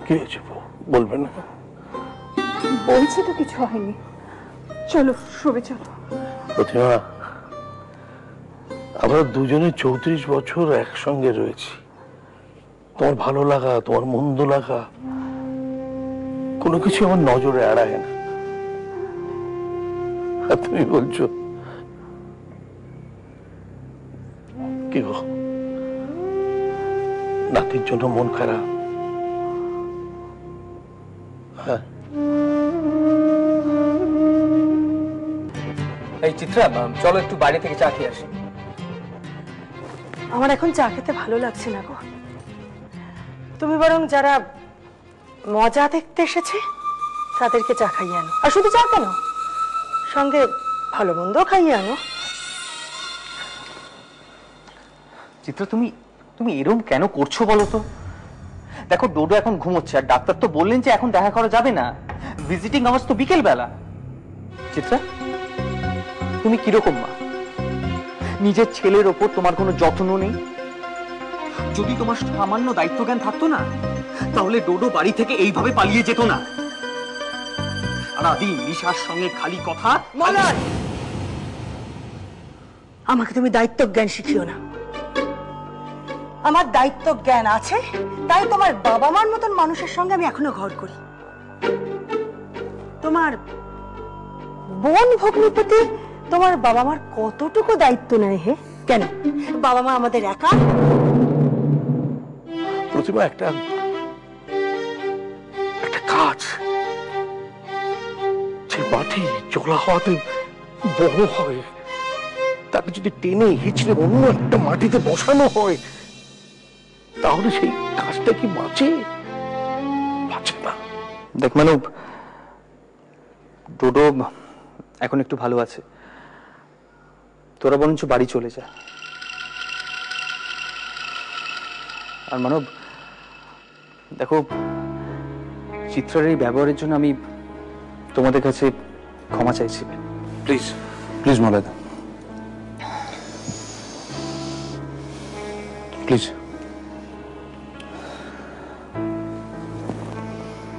কি হয়েছে বলবে না? বলছি তো কিছু হয়নি, চলো শোবে চলো। প্রতিমা, আমরা দুজনে 34 বছর একসঙ্গে রয়েছি। তোমার ভালো লাগা, তোমার মন্দ লাগা কোনো কিছু আমার নজরে এড়ায় না। আর তুমি বলছো কি গো, নাতির জন্য মন খারাপ? হ্যাঁ, এই চিত্রা, চলো একটু বাইরে থেকে চা খেয়ে আসি। আমার এখন চা খেতে ভালো লাগছে না গো। তুমি বরং যারা মজা দেখতে এসেছে তাদেরকে চা খাইয়ে আনো। আর শুধু চা কেন, সঙ্গে ভালো মন্দ খাইয়ে আনো। চিত্রা, তুমি এরকম কেন করছো বলো তো? দেখো, ডোডো এখন ঘুমোচ্ছে, আর ডাক্তার তো বললেন যে এখন দেখা করা যাবে না, ভিজিটিং আওয়ার্স তো বিকেল বেলা। চিত্রা, তুমি কিরকম মা? নিজের ছেলের ওপর তোমার কোনো যত্ন নেই? যদি তোমার সামান্য দায়িত্ব জ্ঞান থাকতো না, তাহলে ডোডো বাড়ি থেকে এইভাবে পালিয়ে যেত না। সারাদিন নিশার সঙ্গে খালি কথা। মলয়, আমাকে তুমি দায়িত্ব জ্ঞান শিখিও না। আমার দায়িত্ব জ্ঞান আছে, তাই তোমার বাবা মার মতন মানুষের সঙ্গে আমি এখনো ঘর করি। তোমার বোন ভগ্নিপতি তোমার বাবা মার কতটুকু দায়িত্ব নেয় হে? কেন বাবা মা আমাদের একা? প্রতিমা, একটা কাজ, যে মাটি জলা হওয়াতে বড় হয়, তাকে যদি টেনে হিচড়ে অন্য একটা মাটিতে বসানো হয়, তাহলে সেই কাজটা কি বাঁচে? বাঁচে না। দেখ মানব, ডোডো এখন একটু ভালো আছে, তোরা বরঞ্চ বাড়ি চলে যা। আর মানব, দেখো, চিত্রার এই ব্যবহারের জন্য আমি তোমাদের কাছে ক্ষমা চাইছি। প্লিজ প্লিজ মলয়দা, প্লিজ।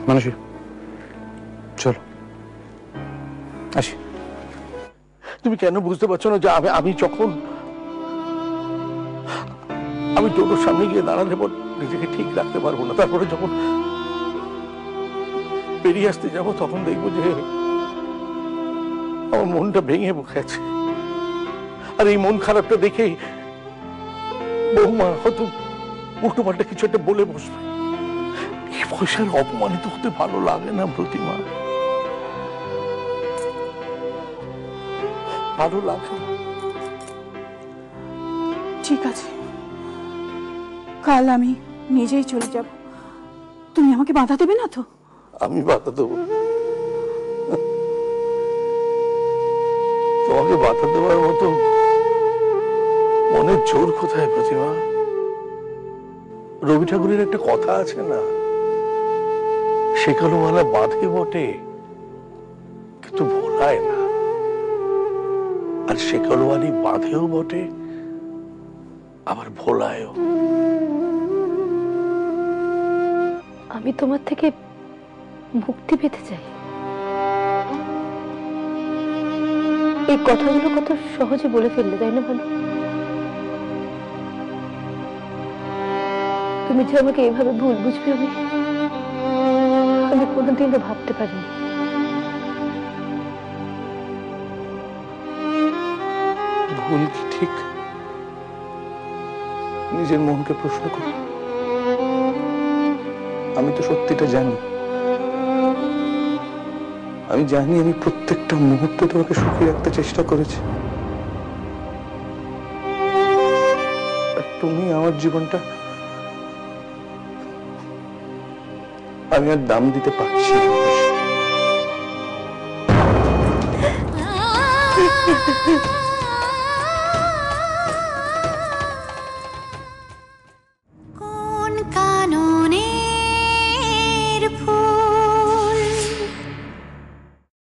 মানসী, চলো আসি। তুমি কেন বুঝতে পারছো না যে আমি যখন আমি ডোডোর সামনে গিয়ে দাঁড়ালে পর নিজেকে ঠিক রাখতে পারবো না, তারপরে যখন বেরিয়ে আসতে যাবো তখন দেখবো যে আমার মনটা ভেঙে বসে আছে। আর এই মন খারাপটা দেখেই বৌমা হয়তো উল্টো পাল্টা কিছু একটা বলে বসবে। এই বয়সের অপমানিত হতে ভালো লাগে না প্রতিমা, ভালো লাগে না। ঠিক আছে, কাল আমি নিজেই চলে যাব। তুমি আমাকে বাধা দেবে না তো? আমি বাধা দেবো? তোমাকে বাধা দেওয়ার মতো মনের জোর কোথায় প্রতিমা? রবি ঠাকুরের একটা কথা আছে না, শেখালো মালা বাঁধে বটে কিন্তু ভোলায় না, আর শেখালোয়ালি বাঁধেও বটে আবার ভোলায়ও। আমি তোমার থেকে মুক্তি পেতে চাই। এই কথাগুলো কত সহজে বলে ফেললে, তাই না? ভালো, তুমি যে আমাকে এইভাবে ভুল বুঝবে আমি কোনোদিনও ভাবতে পারিনি। ভুল কি ঠিক? নিজের মনকে প্রশ্ন করো। আমি তো সত্যিটা জানি। আমি জানি আমি প্রত্যেকটা মুহূর্তে তোমাকে সুখী রাখতে চেষ্টা করেছি। তুমি আমার জীবনটা আমি আর দাম দিতে পারছি না।